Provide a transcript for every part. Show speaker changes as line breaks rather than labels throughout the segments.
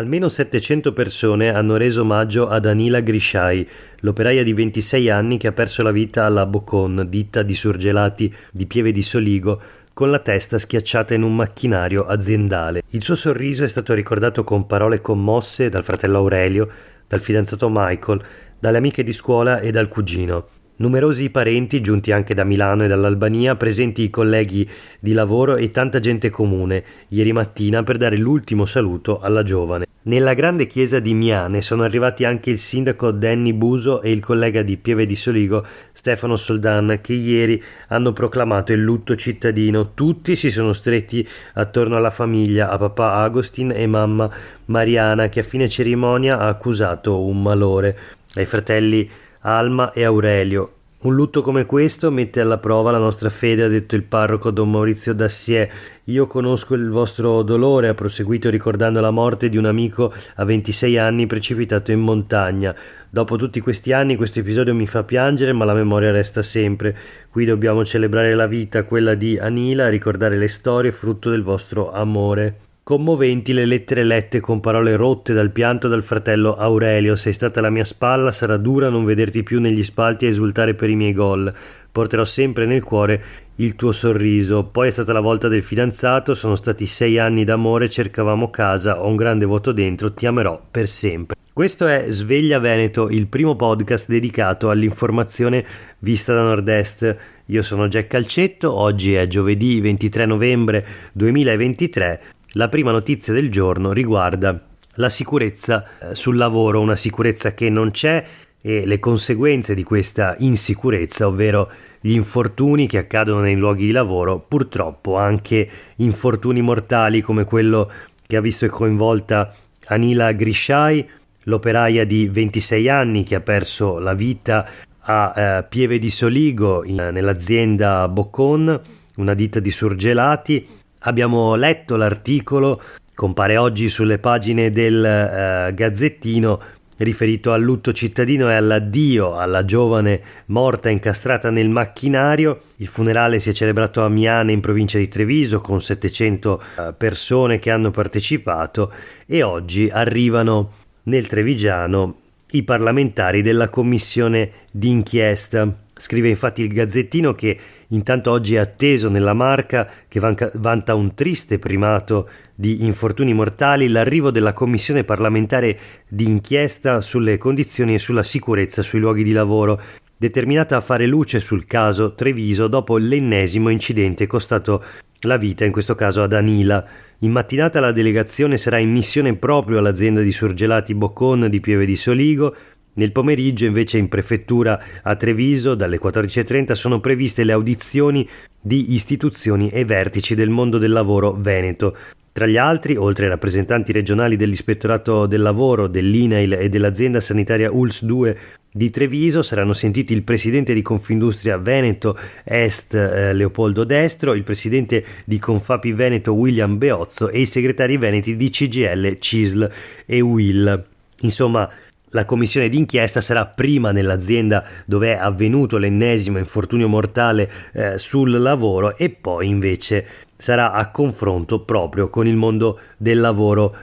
Almeno 700 persone hanno reso omaggio ad Anila Grisciai, l'operaia di 26 anni che ha perso la vita alla Bocon, ditta di surgelati di Pieve di Soligo, con la testa schiacciata in un macchinario aziendale. Il suo sorriso è stato ricordato con parole commosse dal fratello Aurelio, dal fidanzato Michael, dalle amiche di scuola e dal cugino. Numerosi i parenti, giunti anche da Milano e dall'Albania, presenti i colleghi di lavoro e tanta gente comune, ieri mattina per dare l'ultimo saluto alla giovane. Nella grande chiesa di Miane sono arrivati anche il sindaco Danny Buso e il collega di Pieve di Soligo Stefano Soldan, che ieri hanno proclamato il lutto cittadino. Tutti si sono stretti attorno alla famiglia, a papà Agostin e mamma Mariana, che a fine cerimonia ha accusato un malore, ai fratelli Alma e Aurelio. Un lutto come questo mette alla prova la nostra fede, ha detto il parroco Don Maurizio Dassier. Io conosco il vostro dolore, ha proseguito ricordando la morte di un amico a 26 anni precipitato in montagna. Dopo tutti questi anni questo episodio mi fa piangere, ma la memoria resta sempre. Qui dobbiamo celebrare la vita, quella di Anila, ricordare le storie frutto del vostro amore. Commoventi le lettere lette con parole rotte dal pianto dal fratello Aurelio. Sei stata alla mia spalla, sarà dura non vederti più negli spalti a esultare per i miei gol. Porterò sempre nel cuore il tuo sorriso. Poi è stata la volta del fidanzato, sono stati 6 anni d'amore, cercavamo casa, ho un grande vuoto dentro, ti amerò per sempre. Questo è Sveglia Veneto, il primo podcast dedicato all'informazione vista da Nord-Est. Io sono Jack Calcetto, oggi è giovedì 23 novembre 2023. La prima notizia del giorno riguarda la sicurezza sul lavoro, una sicurezza che non c'è e le conseguenze di questa insicurezza, ovvero gli infortuni che accadono nei luoghi di lavoro, purtroppo anche infortuni mortali come quello che ha visto coinvolta Anila Grisciai, l'operaia di 26 anni che ha perso la vita a Pieve di Soligo nell'azienda Bocon, una ditta di surgelati. Abbiamo letto l'articolo, compare oggi sulle pagine del Gazzettino, riferito al lutto cittadino e all'addio alla giovane morta incastrata nel macchinario. Il funerale si è celebrato a Miane, in provincia di Treviso, con 700 persone che hanno partecipato, e oggi arrivano nel Trevigiano i parlamentari della commissione d'inchiesta. Scrive infatti il Gazzettino che intanto oggi è atteso nella Marca, che vanta un triste primato di infortuni mortali, l'arrivo della commissione parlamentare d'inchiesta sulle condizioni e sulla sicurezza sui luoghi di lavoro, determinata a fare luce sul caso Treviso dopo l'ennesimo incidente costato la vita, in questo caso ad Anila. In mattinata la delegazione sarà in missione proprio all'azienda di surgelati Bocon di Pieve di Soligo. Nel pomeriggio invece in prefettura a Treviso dalle 14:30 sono previste le audizioni di istituzioni e vertici del mondo del lavoro veneto. Tra gli altri, oltre ai rappresentanti regionali dell'Ispettorato del Lavoro, dell'INAIL e dell'azienda sanitaria ULS 2 di Treviso, saranno sentiti il presidente di Confindustria Veneto Est Leopoldo Destro, il presidente di Confapi Veneto William Beozzo e i segretari veneti di CGIL, CISL e UIL. Insomma, la commissione d'inchiesta sarà prima nell'azienda dove è avvenuto l'ennesimo infortunio mortale sul lavoro e poi invece sarà a confronto proprio con il mondo del lavoro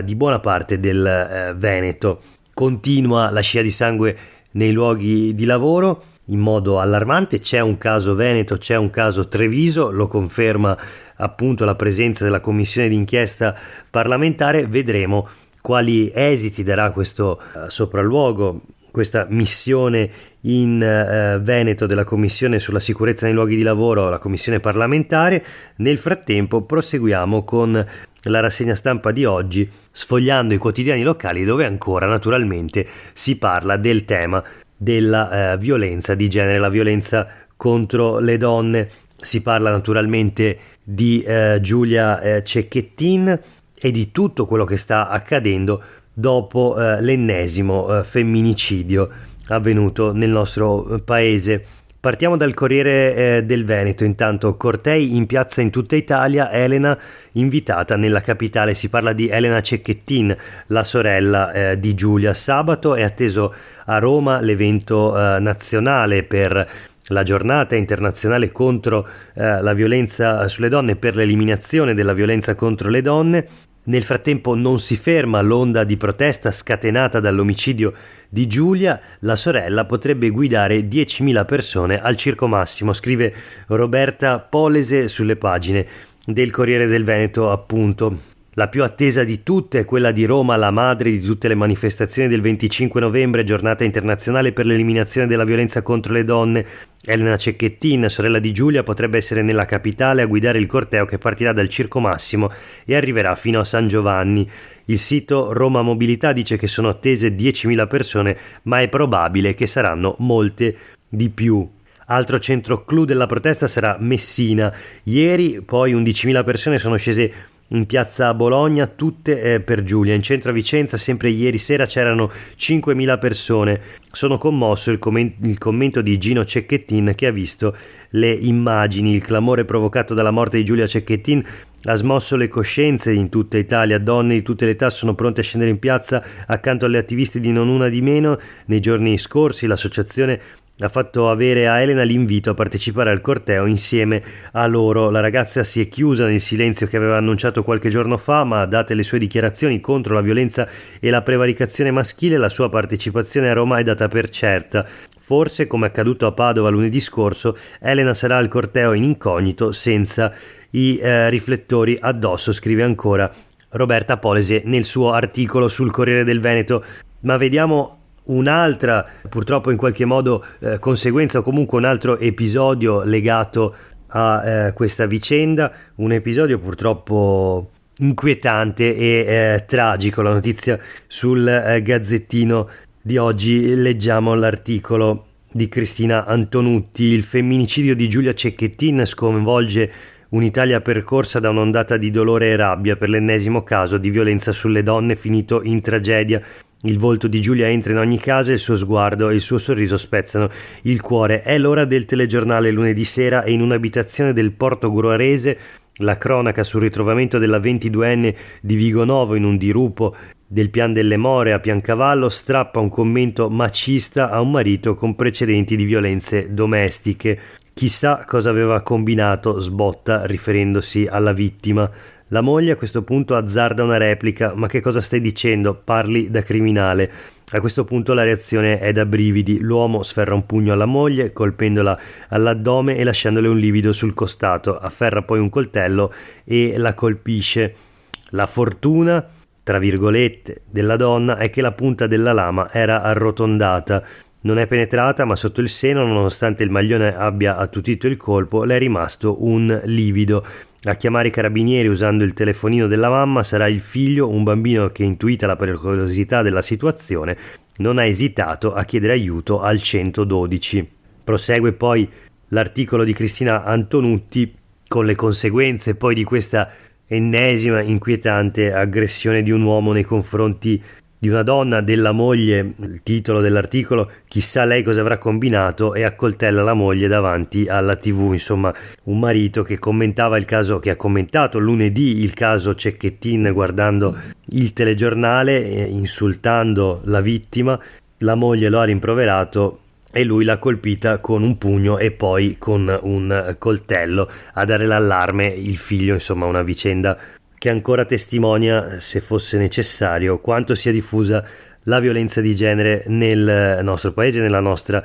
di buona parte del Veneto. Continua la scia di sangue nei luoghi di lavoro in modo allarmante, c'è un caso Veneto, c'è un caso Treviso, lo conferma appunto la presenza della commissione d'inchiesta parlamentare. Vedremo quali esiti darà questo sopralluogo, questa missione in Veneto della Commissione sulla sicurezza nei luoghi di lavoro, la Commissione parlamentare. Nel frattempo proseguiamo con la rassegna stampa di oggi, sfogliando i quotidiani locali dove ancora naturalmente si parla del tema della violenza di genere, la violenza contro le donne. Si parla naturalmente di Giulia Cecchettin e di tutto quello che sta accadendo dopo l'ennesimo femminicidio avvenuto nel nostro paese. Partiamo dal Corriere del Veneto. Intanto cortei in piazza in tutta Italia, Elena invitata nella capitale. Si parla di Elena Cecchettin, la sorella di Giulia. Sabato è atteso a Roma l'evento nazionale per la giornata internazionale contro la violenza sulle donne, per l'eliminazione della violenza contro le donne. Nel frattempo non si ferma l'onda di protesta scatenata dall'omicidio di Giulia, la sorella potrebbe guidare 10.000 persone al Circo Massimo, scrive Roberta Polese sulle pagine del Corriere del Veneto, appunto. La più attesa di tutte è quella di Roma, la madre di tutte le manifestazioni del 25 novembre, giornata internazionale per l'eliminazione della violenza contro le donne. Elena Cecchettin, sorella di Giulia, potrebbe essere nella capitale a guidare il corteo che partirà dal Circo Massimo e arriverà fino a San Giovanni. Il sito Roma Mobilità dice che sono attese 10.000 persone, ma è probabile che saranno molte di più. Altro centro clou della protesta sarà Messina. Ieri poi 11.000 persone sono scese in piazza Bologna, tutte per Giulia. In centro a Vicenza, sempre ieri sera, c'erano 5.000 persone. Sono commosso il commento di Gino Cecchettin, che ha visto le immagini. Il clamore provocato dalla morte di Giulia Cecchettin ha smosso le coscienze in tutta Italia. Donne di tutte le età sono pronte a scendere in piazza accanto alle attiviste di Non Una di Meno. Nei giorni scorsi l'associazione ha fatto avere a Elena l'invito a partecipare al corteo insieme a loro. La ragazza si è chiusa nel silenzio che aveva annunciato qualche giorno fa, ma date le sue dichiarazioni contro la violenza e la prevaricazione maschile, la sua partecipazione a Roma è data per certa. Forse, come accaduto a Padova lunedì scorso, Elena sarà al corteo in incognito, senza i riflettori addosso, scrive ancora Roberta Polese nel suo articolo sul Corriere del Veneto. Ma vediamo un'altra, purtroppo in qualche modo conseguenza, o comunque un altro episodio legato a questa vicenda, un episodio purtroppo inquietante e tragico. La notizia sul Gazzettino di oggi, leggiamo l'articolo di Cristina Antonutti. Il femminicidio di Giulia Cecchettin sconvolge un'Italia percorsa da un'ondata di dolore e rabbia per l'ennesimo caso di violenza sulle donne finito in tragedia. Il volto di Giulia entra in ogni casa, il suo sguardo e il suo sorriso spezzano il cuore. È l'ora del telegiornale lunedì sera e in un'abitazione del Porto Gruarese la cronaca sul ritrovamento della 22enne di Vigonovo in un dirupo del Pian delle More a Piancavallo strappa un commento macista a un marito con precedenti di violenze domestiche. Chissà cosa aveva combinato, sbotta riferendosi alla vittima. La moglie a questo punto azzarda una replica: ma che cosa stai dicendo? Parli da criminale. A questo punto la reazione è da brividi. L'uomo sferra un pugno alla moglie, colpendola all'addome e lasciandole un livido sul costato. Afferra poi un coltello e la colpisce. La fortuna, tra virgolette, della donna è che la punta della lama era arrotondata. Non è penetrata, ma sotto il seno, nonostante il maglione abbia attutito il colpo, le è rimasto un livido. A chiamare i carabinieri usando il telefonino della mamma sarà il figlio, un bambino che, intuita la pericolosità della situazione, non ha esitato a chiedere aiuto al 112. Prosegue poi l'articolo di Cristina Antonutti con le conseguenze poi di questa ennesima inquietante aggressione di un uomo nei confronti di una donna, della moglie. Il titolo dell'articolo: chissà lei cosa avrà combinato, e accoltella la moglie davanti alla TV. Insomma, un marito che commentava il caso, che ha commentato lunedì il caso Cecchettin guardando il telegiornale, insultando la vittima. La moglie lo ha rimproverato e lui l'ha colpita con un pugno e poi con un coltello a dare l'allarme il figlio. Insomma, una vicenda che ancora testimonia, se fosse necessario, quanto sia diffusa la violenza di genere nel nostro paese, nella nostra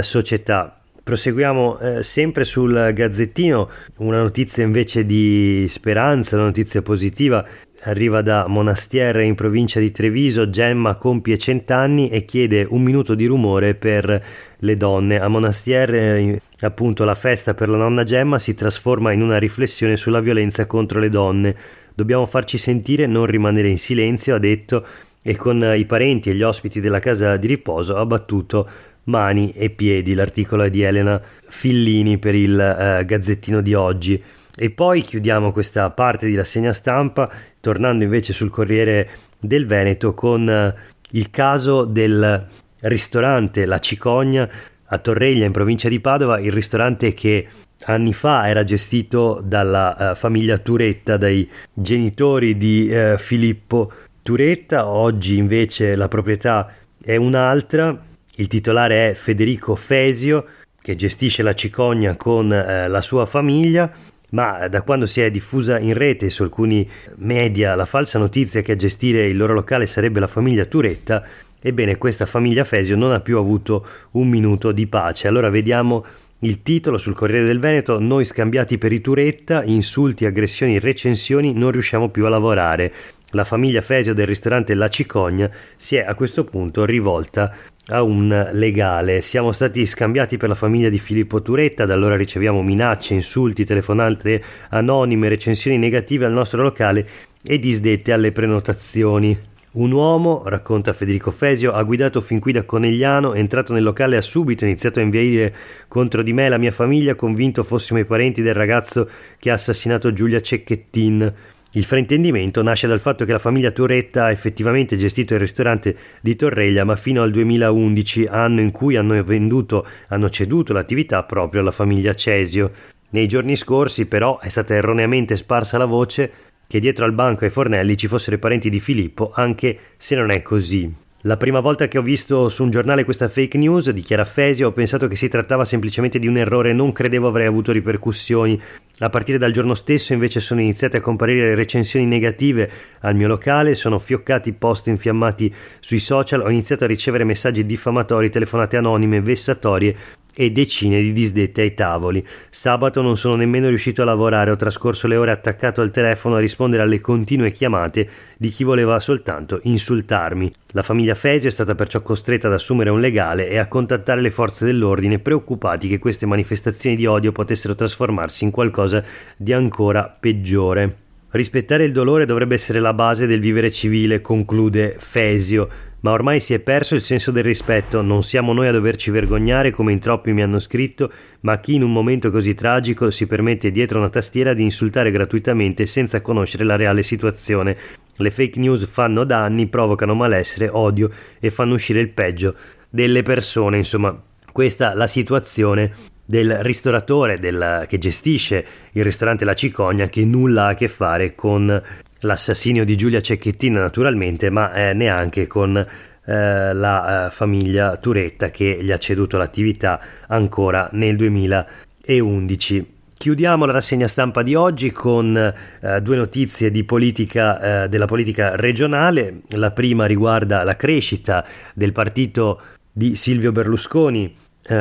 società. Proseguiamo sempre sul Gazzettino, una notizia invece di speranza, una notizia positiva. Arriva da Monastier in provincia di Treviso. Gemma compie 100 anni e chiede un minuto di rumore per le donne. A Monastier appunto la festa per la nonna Gemma si trasforma in una riflessione sulla violenza contro le donne. Dobbiamo farci sentire, non rimanere in silenzio, ha detto, e con i parenti e gli ospiti della casa di riposo ha battuto mani e piedi. L'articolo è di Elena Fillini per il Gazzettino di oggi. E poi chiudiamo questa parte di rassegna stampa tornando invece sul Corriere del Veneto con il caso del ristorante La Cicogna a Torreglia in provincia di Padova, il ristorante che anni fa era gestito dalla famiglia Turetta, dai genitori di Filippo Turetta. Oggi invece la proprietà è un'altra, il titolare è Federico Fesio, che gestisce La Cicogna con la sua famiglia, ma da quando si è diffusa in rete su alcuni media la falsa notizia che a gestire il loro locale sarebbe la famiglia Turetta, ebbene questa famiglia Fesio non ha più avuto un minuto di pace. Allora vediamo il titolo sul Corriere del Veneto: noi scambiati per i Turetta, insulti, aggressioni, recensioni, non riusciamo più a lavorare. La famiglia Fesio del ristorante La Cicogna si è a questo punto rivolta a un legale. Siamo stati scambiati per la famiglia di Filippo Turetta, da allora riceviamo minacce, insulti, telefonate anonime, recensioni negative al nostro locale e disdette alle prenotazioni. Un uomo, racconta Federico Fesio, ha guidato fin qui da Conegliano, è entrato nel locale e ha subito iniziato a inveire contro di me e la mia famiglia, convinto fossimo i parenti del ragazzo che ha assassinato Giulia Cecchettin. Il fraintendimento nasce dal fatto che la famiglia Turetta ha effettivamente gestito il ristorante di Torreglia, ma fino al 2011, anno in cui hanno ceduto l'attività proprio alla famiglia Cesio. Nei giorni scorsi, però, è stata erroneamente sparsa la voce che dietro al banco ai fornelli ci fossero i parenti di Filippo, anche se non è così. La prima volta che ho visto su un giornale questa fake news, dichiara Fesio, ho pensato che si trattava semplicemente di un errore, non credevo avrei avuto ripercussioni. A partire dal giorno stesso invece sono iniziate a comparire recensioni negative al mio locale, sono fioccati post infiammati sui social, ho iniziato a ricevere messaggi diffamatori, telefonate anonime, vessatorie e decine di disdette ai tavoli. Sabato non sono nemmeno riuscito a lavorare, ho trascorso le ore attaccato al telefono a rispondere alle continue chiamate di chi voleva soltanto insultarmi. La famiglia Fesio è stata perciò costretta ad assumere un legale e a contattare le forze dell'ordine, preoccupati che queste manifestazioni di odio potessero trasformarsi in qualcosa di ancora peggiore. Rispettare il dolore dovrebbe essere la base del vivere civile, conclude Fesio, ma ormai si è perso il senso del rispetto. Non siamo noi a doverci vergognare, come in troppi mi hanno scritto, ma chi in un momento così tragico si permette dietro una tastiera di insultare gratuitamente senza conoscere la reale situazione. Le fake news fanno danni, provocano malessere, odio e fanno uscire il peggio delle persone. Insomma, questa è la situazione del ristoratore che gestisce il ristorante La Cicogna, che nulla ha a che fare con l'assassinio di Giulia Cecchettin naturalmente, ma neanche con la famiglia Turetta, che gli ha ceduto l'attività ancora nel 2011. Chiudiamo la rassegna stampa di oggi con due notizie di politica, della politica regionale. La prima riguarda la crescita del partito di Silvio Berlusconi,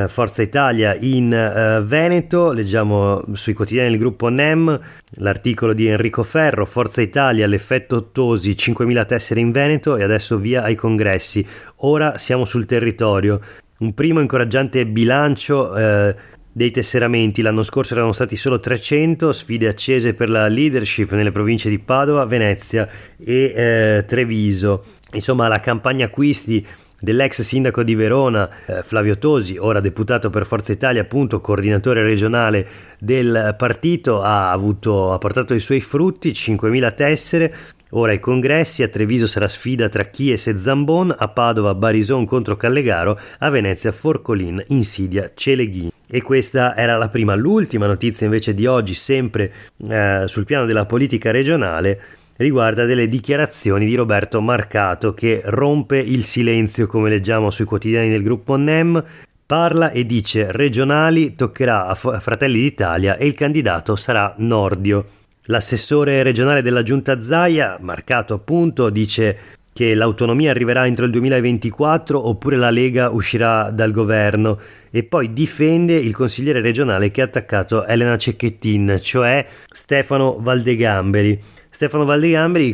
Forza Italia in Veneto. Leggiamo sui quotidiani del gruppo NEM l'articolo di Enrico Ferro: Forza Italia, l'effetto Tosi, 5.000 tessere in Veneto e adesso via ai congressi, ora siamo sul territorio. Un primo incoraggiante bilancio dei tesseramenti, l'anno scorso erano stati solo 300, sfide accese per la leadership nelle province di Padova, Venezia e Treviso. Insomma, la campagna acquisti dell'ex sindaco di Verona, Flavio Tosi, ora deputato per Forza Italia, appunto coordinatore regionale del partito, ha portato i suoi frutti, 5.000 tessere. Ora ai congressi, a Treviso sarà sfida tra Chies e Zambon, a Padova Barison contro Callegaro, a Venezia Forcolin insidia Celeghin. E questa era la prima. L'ultima notizia invece di oggi, sempre sul piano della politica regionale, riguarda delle dichiarazioni di Roberto Marcato, che rompe il silenzio, come leggiamo sui quotidiani del gruppo NEM. Parla e dice: regionali toccherà a Fratelli d'Italia e il candidato sarà Nordio. L'assessore regionale della giunta Zaia, Marcato appunto, dice che l'autonomia arriverà entro il 2024 oppure la Lega uscirà dal governo, e poi difende il consigliere regionale che ha attaccato Elena Cecchettin, cioè Stefano Valdegamberi,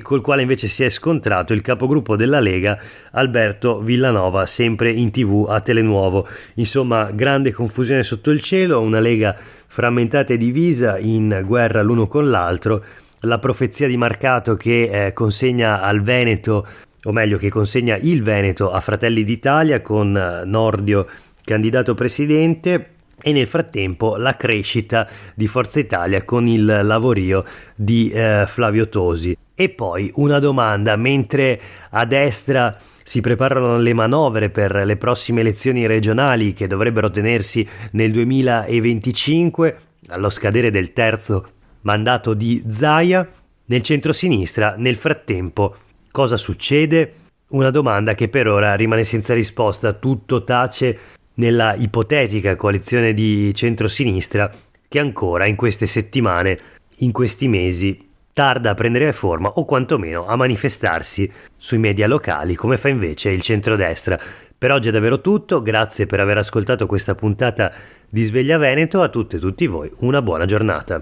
col quale invece si è scontrato il capogruppo della Lega Alberto Villanova, sempre in TV a Telenuovo. Insomma, grande confusione sotto il cielo, una Lega frammentata e divisa, in guerra l'uno con l'altro. La profezia di Marcato che consegna al Veneto, o meglio che consegna il Veneto a Fratelli d'Italia con Nordio candidato presidente. E nel frattempo la crescita di Forza Italia con il lavorio di Flavio Tosi. E poi una domanda: mentre a destra si preparano le manovre per le prossime elezioni regionali che dovrebbero tenersi nel 2025, allo scadere del terzo mandato di Zaia, nel centrosinistra nel frattempo cosa succede? Una domanda che per ora rimane senza risposta. Tutto tace nella ipotetica coalizione di centrosinistra che ancora in queste settimane, in questi mesi, tarda a prendere forma o quantomeno a manifestarsi sui media locali come fa invece il centrodestra. Per oggi è davvero tutto, grazie per aver ascoltato questa puntata di Sveglia Veneto, a tutte e tutti voi una buona giornata.